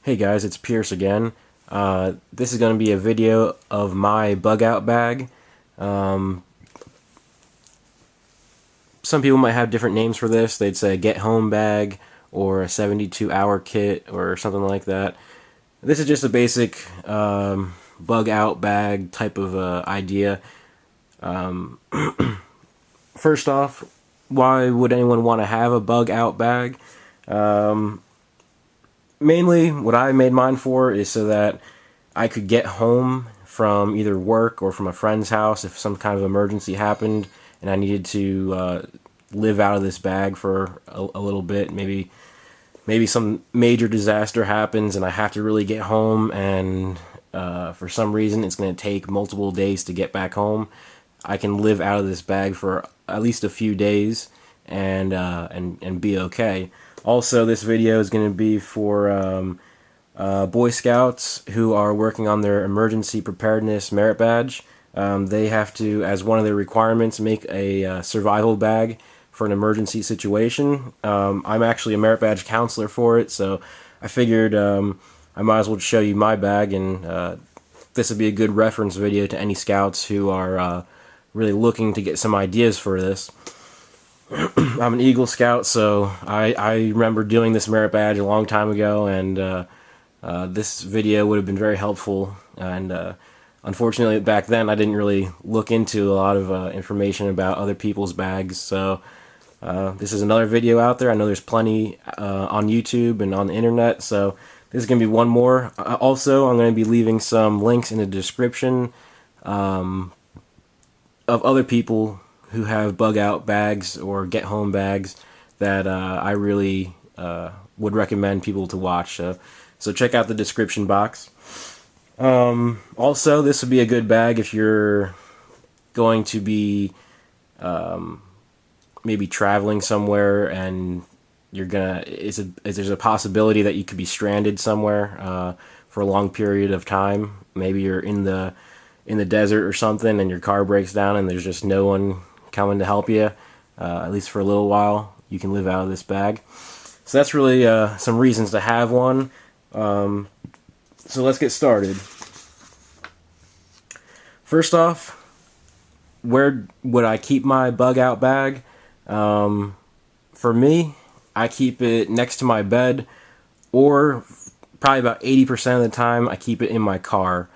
Hey guys, it's Pierce again. This is going to be a video of my Bugout bag. Um, some people might have different names for this. They'd say get home bag or a 72-hour kit or something like that. This is just a basic Bugout bag type of idea. First off, why would anyone want to have a Bugout bag? Mainly, what I made mine for is so that I could get home from either work or from a friend's house if some kind of emergency happened and I needed to live out of this bag for a little bit. Maybe some major disaster happens and I have to really get home, and for some reason it's going to take multiple days to get back home. I can live out of this bag for at least a few days and be okay. Also, this video is going to be for Boy Scouts who are working on their emergency preparedness merit badge. They have to, as one of their requirements, make a survival bag for an emergency situation. I'm actually a merit badge counselor for it, so I figured I might as well show you my bag, and this would be a good reference video to any scouts who are really looking to get some ideas for this. I'm an Eagle Scout, so I remember doing this merit badge a long time ago, and this video would have been very helpful. And unfortunately, back then I didn't really look into a lot of information about other people's bags, so this is another video out there. I know there's plenty on YouTube and on the internet, so this is going to be one more. Also, I'm going to be leaving some links in the description of other people who have Bugout bags or get home bags that I really would recommend people to watch. So check out the description box. Also, this would be a good bag if you're going to be maybe traveling somewhere and there's a possibility that you could be stranded somewhere for a long period of time. Maybe you're in the desert or something and your car breaks down and there's just no one coming to help you, at least for a little while. You can live out of this bag. So that's really some reasons to have one. So let's get started. First off, where would I keep my Bugout bag? For me, I keep it next to my bed, or probably about 80% of the time I keep it in my car.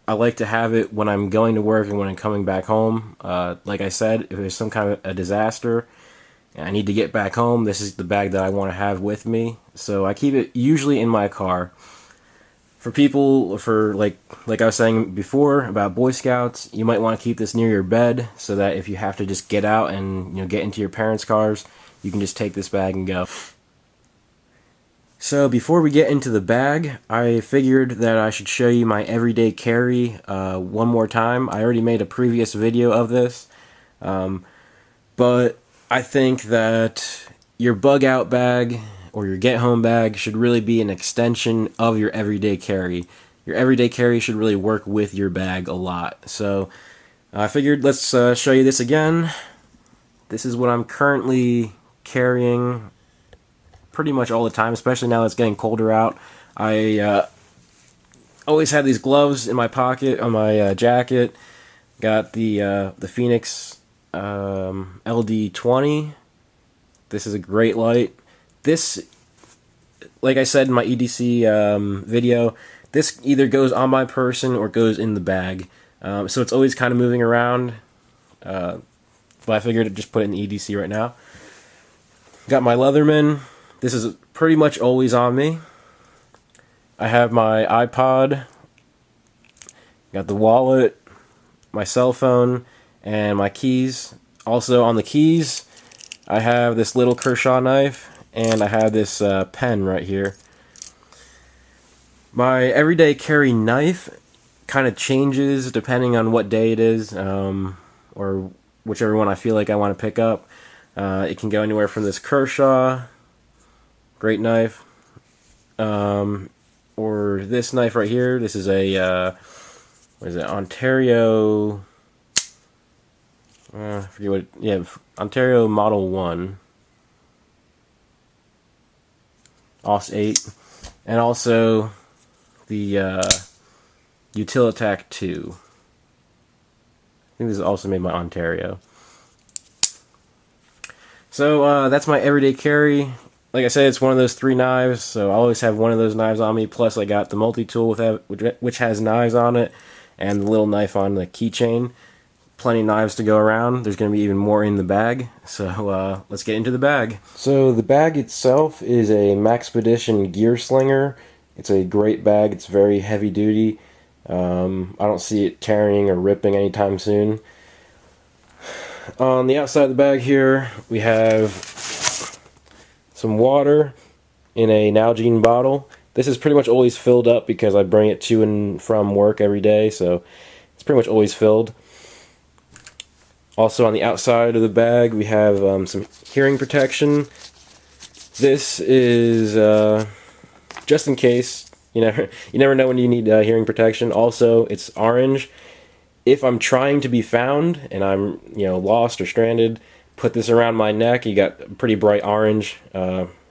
I like to have it when I'm going to work and when I'm coming back home. Like I said, if there's some kind of a disaster and I need to get back home, this is the bag that I want to have with me. So I keep it usually in my car. For people, like I was saying before about Boy Scouts, you might want to keep this near your bed so that if you have to just get out and get into your parents' cars, you can just take this bag and go. So before we get into the bag, I figured that I should show you my everyday carry one more time. I already made a previous video of this, but I think that your Bugout bag or your get home bag should really be an extension of your everyday carry. Your everyday carry should really work with your bag a lot. So I figured let's show you this again. This is what I'm currently carrying pretty much all the time, especially now that it's getting colder out. I always have these gloves in my pocket on my jacket. Got the Phoenix LD20. This is a great light. This, like I said in my EDC video, this either goes on my person or goes in the bag. So it's always kind of moving around. But I figured I'd just put it in the EDC right now. Got my Leatherman. This is pretty much always on me. I have my iPod, got the wallet, my cell phone, and my keys. Also on the keys, I have this little Kershaw knife, and I have this pen right here. My everyday carry knife kind of changes depending on what day it is, or whichever one I feel like I want to pick up. It can go anywhere from this Kershaw, great knife, or this knife right here. This is a what is it, Ontario, I forget what, yeah, Ontario Model 1 OS 8. and also the Utilitac 2. I think this is also made by Ontario. So that's my everyday carry. Like I said, it's one of those 3 knives, so I always have one of those knives on me. Plus, I got the multi-tool which has knives on it, and the little knife on the keychain. Plenty of knives to go around. There's going to be even more in the bag, so let's get into the bag. So the bag itself is a Maxpedition Gear Slinger. It's a great bag. It's very heavy duty. I don't see it tearing or ripping anytime soon. On the outside of the bag here, we have some water in a Nalgene bottle. This is pretty much always filled up because I bring it to and from work every day, so it's pretty much always filled. Also on the outside of the bag, we have some hearing protection. This is just in case. You never know when you need hearing protection. Also, it's orange. If I'm trying to be found and I'm lost or stranded, put this around my neck. You got a pretty bright orange.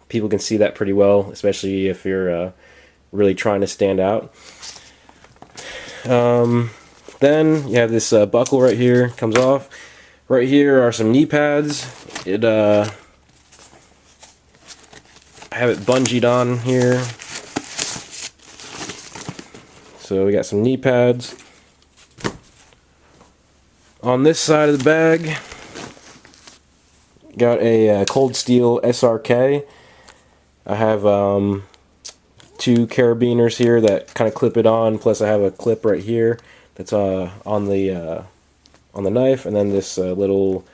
People can see that pretty well, especially if you're really trying to stand out. Then you have this buckle right here. Comes off. Right here are some knee pads. I have it bungeed on here. So we got some knee pads. On this side of the bag, got a Cold Steel SRK. I have 2 carabiners here that kind of clip it on. Plus, I have a clip right here that's on the knife, and then this little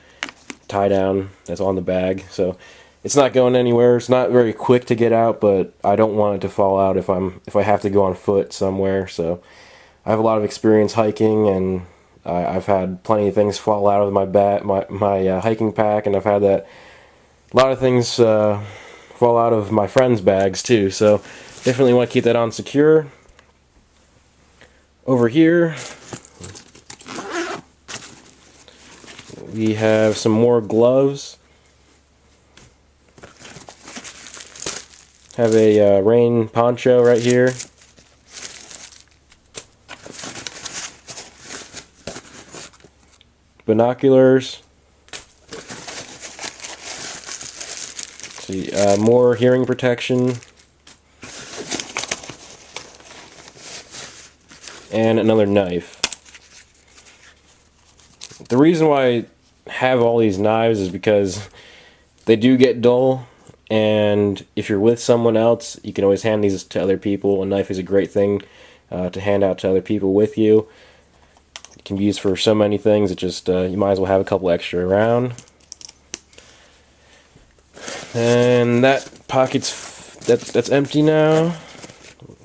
tie down that's on the bag. So it's not going anywhere. It's not very quick to get out, but I don't want it to fall out if I have to go on foot somewhere. So I have a lot of experience hiking, and I've had plenty of things fall out of my hiking pack, and I've had a lot of things fall out of my friends' bags too. So definitely want to keep that on secure. Over here, we have some more gloves. Have a rain poncho right here. Binoculars. See, more hearing protection. And another knife. The reason why I have all these knives is because they do get dull, and if you're with someone else, you can always hand these to other people. A knife is a great thing to hand out to other people with you. It can be used for so many things. It just you might as well have a couple extra around. And that pocket's that's empty now.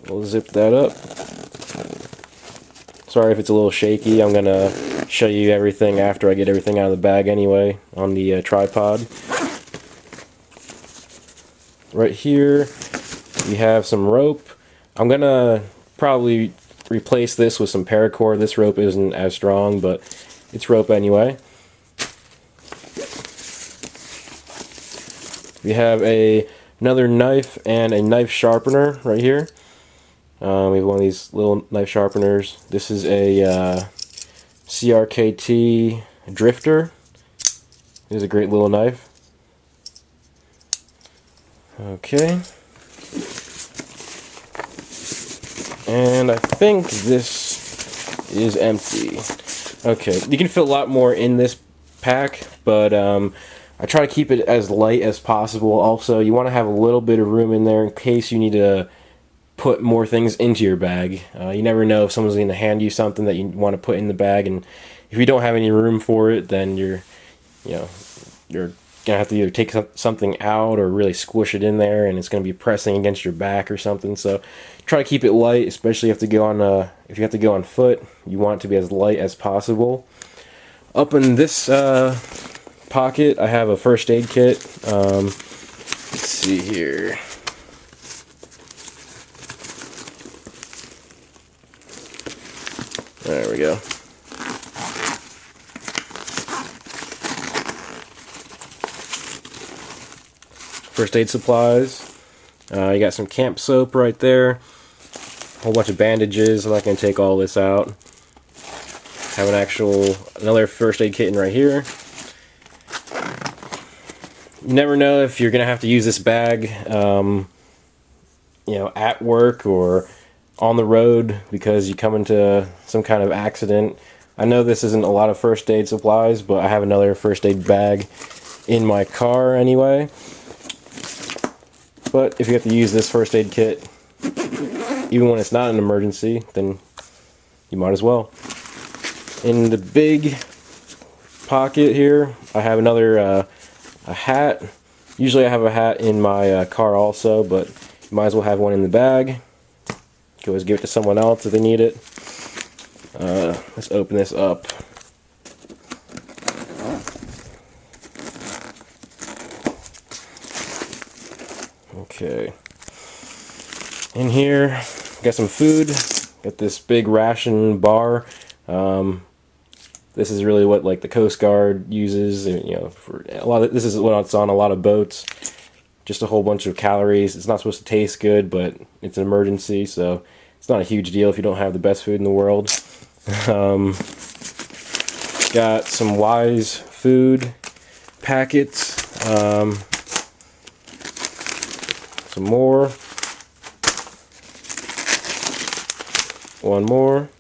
We'll zip that up. Sorry if it's a little shaky. I'm gonna show you everything after I get everything out of the bag anyway on the tripod. Right here we have some rope. I'm gonna probably replace this with some paracord. This rope isn't as strong, but it's rope anyway. We have another knife and a knife sharpener right here. We have one of these little knife sharpeners. This is a CRKT Drifter. It is a great little knife. Okay. And I think this is empty. Okay, you can fit a lot more in this pack, but I try to keep it as light as possible. Also, you want to have a little bit of room in there in case you need to put more things into your bag. You never know if someone's going to hand you something that you want to put in the bag, and if you don't have any room for it, then you're gonna have to either take something out or really squish it in there, and it's gonna be pressing against your back or something. So try to keep it light, especially if you have to go on foot. You want it to be as light as possible. Up in this pocket, I have a first aid kit. Let's see here. There we go. First aid supplies. You got some camp soap right there, a whole bunch of bandages. I'm not going to take all this out. Have another first aid kit in right here. You never know if you're going to have to use this bag, at work or on the road because you come into some kind of accident. I know this isn't a lot of first aid supplies, but I have another first aid bag in my car anyway. But if you have to use this first aid kit, even when it's not an emergency, then you might as well. In the big pocket here, I have another a hat. Usually I have a hat in my car also, but you might as well have one in the bag. You can always give it to someone else if they need it. Let's open this up. Okay. In here, got some food. Got this big ration bar. This is really what like the Coast Guard uses. For a lot of this is what's on a lot of boats. Just a whole bunch of calories. It's not supposed to taste good, but it's an emergency, so it's not a huge deal if you don't have the best food in the world. Got some Wise food packets. Some more. One more.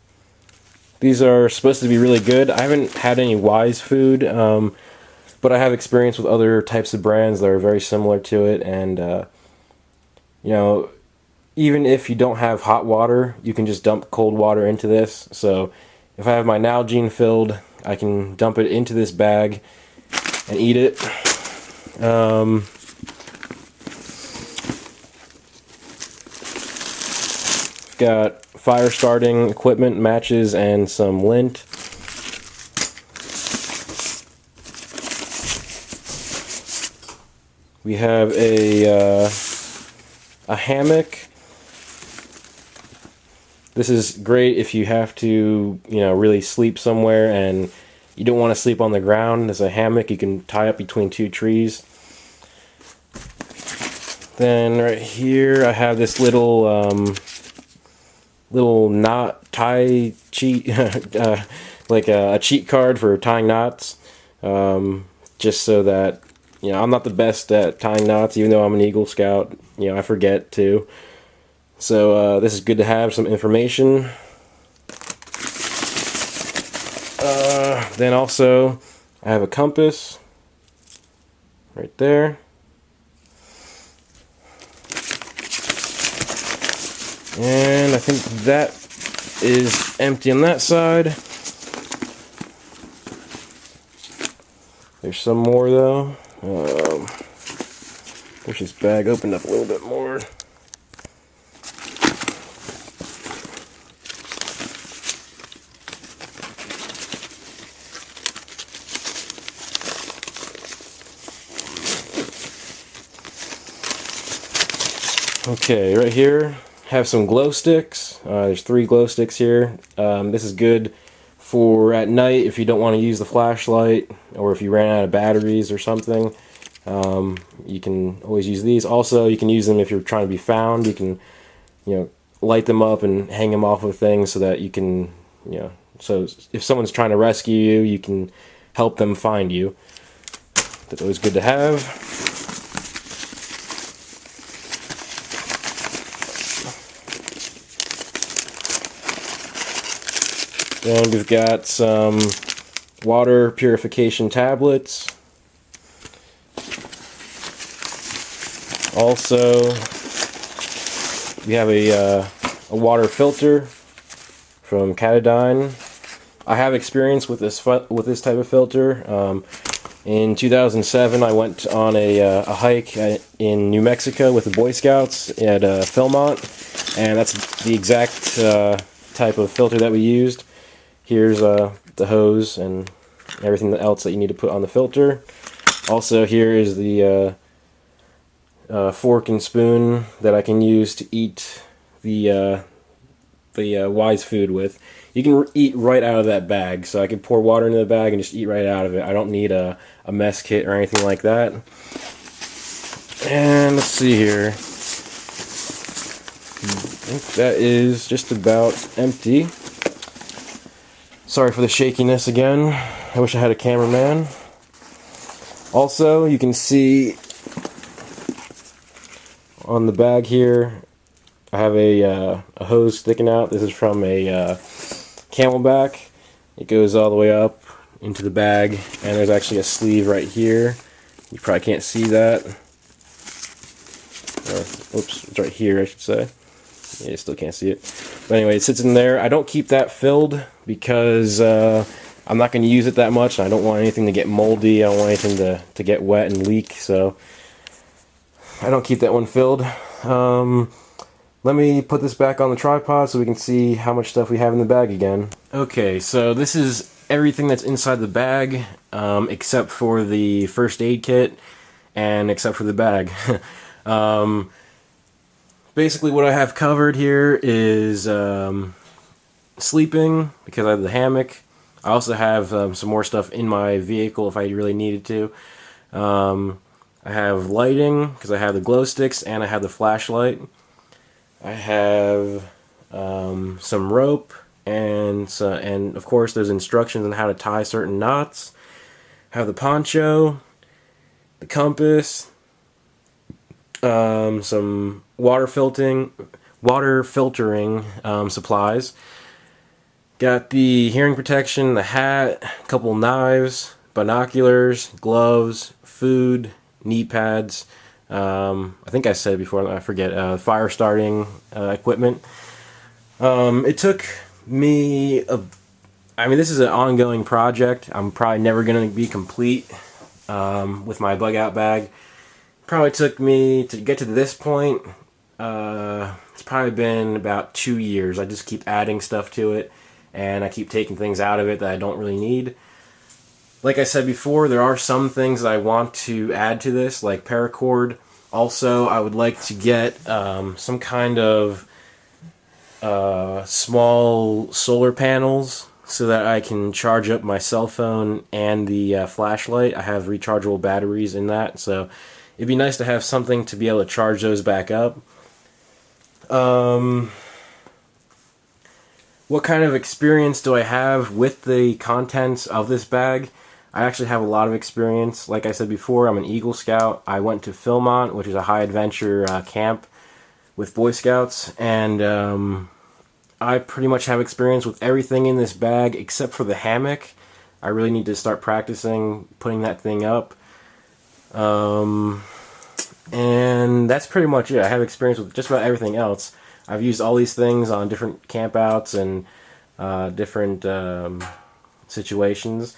These are supposed to be really good. I haven't had any Wise food, but I have experience with other types of brands that are very similar to it, and even if you don't have hot water, you can just dump cold water into this. So if I have my Nalgene filled, I can dump it into this bag and eat it. Got fire starting equipment, matches, and some lint. We have a hammock. This is great if you have to, really sleep somewhere and you don't want to sleep on the ground. There's a hammock you can tie up between two trees. Then right here I have this little knot tie cheat, like a cheat card for tying knots, just so that I'm not the best at tying knots, even though I'm an Eagle Scout. I forget too. So this is good to have some information. Then also I have a compass right there. And I think that is empty on that side. There's some more though. Wish this bag opened up a little bit more. Okay, right here have some glow sticks. There's 3 glow sticks here. This is good for at night if you don't want to use the flashlight, or if you ran out of batteries or something. You can always use these. Also, you can use them if you're trying to be found. You can, light them up and hang them off of things so that you can, so if someone's trying to rescue you, you can help them find you. That's always good to have. Then we've got some water purification tablets. Also, we have a water filter from Catadine. I have experience with this type of filter. In 2007, I went on a hike in New Mexico with the Boy Scouts at Philmont, and that's the exact type of filter that we used. Here's the hose and everything else that you need to put on the filter. Also, here is the fork and spoon that I can use to eat the Wise food with. You can eat right out of that bag, so I can pour water into the bag and just eat right out of it. I don't need a mess kit or anything like that. And let's see here. think that is just about empty. Sorry for the shakiness again. I wish I had a cameraman. Also, you can see on the bag here, I have a hose sticking out. This is from a Camelback. It goes all the way up into the bag, and there's actually a sleeve right here. You probably can't see that. Or, oops, it's right here, I should say. Yeah, you still can't see it. But anyway, it sits in there. I don't keep that filled because I'm not going to use it that much. I don't want anything to get moldy. I don't want anything to get wet and leak, so I don't keep that one filled. Let me put this back on the tripod so we can see how much stuff we have in the bag again. Okay, so this is everything that's inside the bag, except for the first aid kit and except for the bag. Basically what I have covered here is sleeping, because I have the hammock. I also have some more stuff in my vehicle if I really needed to. I have lighting, because I have the glow sticks and I have the flashlight. I have some rope, and of course there's instructions on how to tie certain knots. I have the poncho, the compass, some water filtering supplies. Got the hearing protection, the hat, a couple knives, binoculars, gloves, food, knee pads. I think I said before, I forget, fire starting equipment. It took me I mean, this is an ongoing project. I'm probably never going to be complete with my Bugout Bag. Probably took me to get to this point. It's probably been about 2 years. I just keep adding stuff to it, and I keep taking things out of it that I don't really need. Like I said before, there are some things that I want to add to this, like paracord. Also, I would like to get some kind of small solar panels so that I can charge up my cell phone and the flashlight. I have rechargeable batteries in that, so it'd be nice to have something to be able to charge those back up. What kind of experience do I have with the contents of this bag? I actually have a lot of experience. Like I said before, I'm an Eagle Scout. I went to Philmont, which is a high adventure camp with Boy Scouts, and I pretty much have experience with everything in this bag except for the hammock. I really need to start practicing putting that thing up. And that's pretty much it. I have experience with just about everything else. I've used all these things on different campouts and different situations.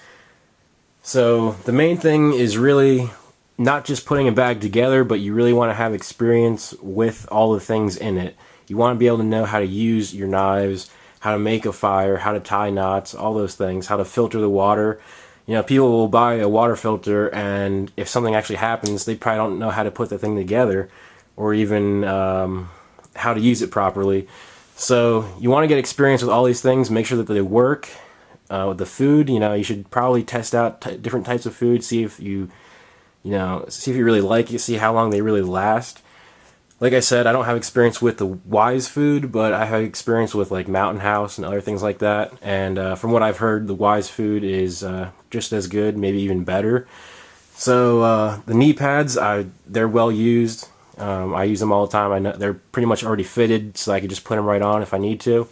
So the main thing is really not just putting a bag together, but you really want to have experience with all the things in it. You want to be able to know how to use your knives, how to make a fire, how to tie knots, all those things, how to filter the water. You know, people will buy a water filter, and if something actually happens, they probably don't know how to put the thing together, or even how to use it properly. So you want to get experience with all these things, make sure that they work. With the food, you know, you should probably test out different types of food, see if you really like it, see how long they really last. Like I said, I don't have experience with the Wise food, but I have experience with like Mountain House and other things like that. And from what I've heard, the Wise food is just as good, maybe even better. So the knee pads, they're well used. I use them all the time. I know they're pretty much already fitted, so I can just put them right on if I need to.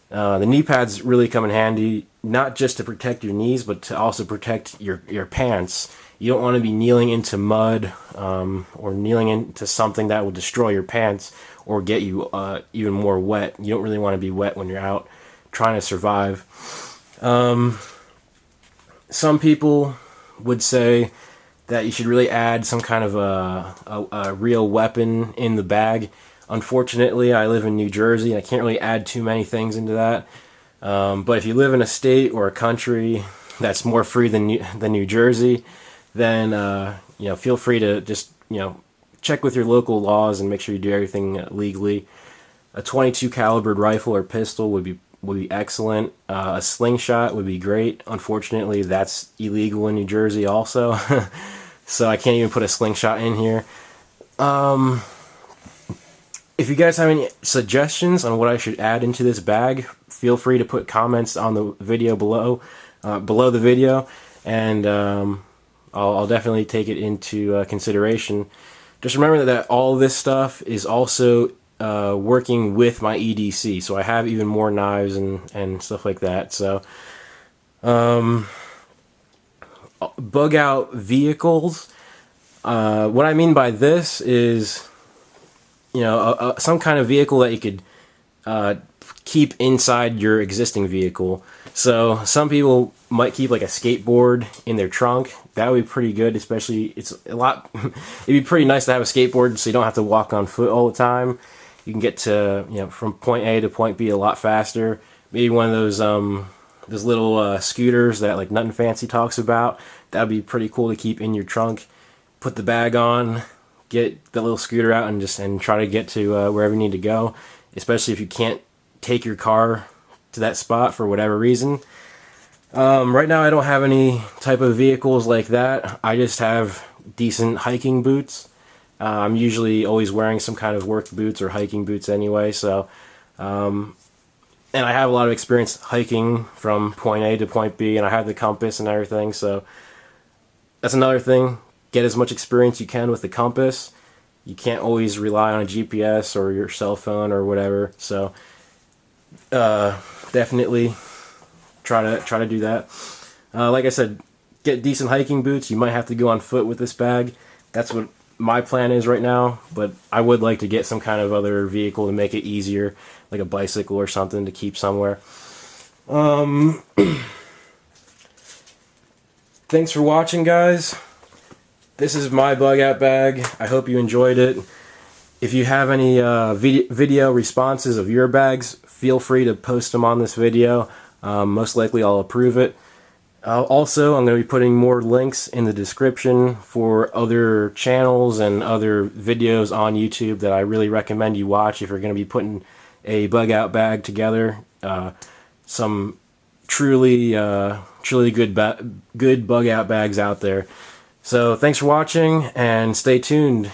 The knee pads really come in handy, not just to protect your knees, but to also protect your pants. You don't want to be kneeling into mud or kneeling into something that will destroy your pants or get you even more wet. You don't really want to be wet when you're out trying to survive. Some people would say that you should really add some kind of a real weapon in the bag. Unfortunately, I live in New Jersey, and I can't really add too many things into that. But if you live in a state or a country that's more free than New Jersey, then feel free to just check with your local laws and make sure you do everything legally. A .22 calibered rifle or pistol would be excellent. A slingshot would be great. Unfortunately, that's illegal in New Jersey also, so I can't even put a slingshot in here. If you guys have any suggestions on what I should add into this bag, feel free to put comments on the video below, below the video, and I'll definitely take it into consideration. Just remember that all this stuff is also working with my EDC, so I have even more knives and stuff like that. So, bug out vehicles. What I mean by this is, you know, some kind of vehicle that you could keep inside your existing vehicle. So some people might keep like a skateboard in their trunk. That would be pretty good, especially it'd be pretty nice to have a skateboard so you don't have to walk on foot all the time. You can get to, you know, from point A to point B a lot faster. Maybe one of those little scooters that like Nothing Fancy talks about. That would be pretty cool to keep in your trunk. Put the bag on, get the little scooter out, and try to get to wherever you need to go, especially if you can't take your car to that spot for whatever reason. Right now I don't have any type of vehicles like that. I just have decent hiking boots. I'm usually always wearing some kind of work boots or hiking boots anyway, so and I have a lot of experience hiking from point A to point B, and I have the compass and everything, so that's another thing. Get as much experience you can with the compass. You can't always rely on a GPS or your cell phone or whatever, so definitely try to do that. Like I said, get decent hiking boots. You might have to go on foot with this bag. That's what my plan is right now, but I would like to get some kind of other vehicle to make it easier, like a bicycle or something to keep somewhere. Thanks for watching, guys. This is my bug out bag. I hope you enjoyed it. If you have any video responses of your bags, feel free to post them on this video. Most likely I'll approve it. Also, I'm going to be putting more links in the description for other channels and other videos on YouTube that I really recommend you watch if you're going to be putting a bug out bag together. Some truly good bug out bags out there. So thanks for watching, and stay tuned.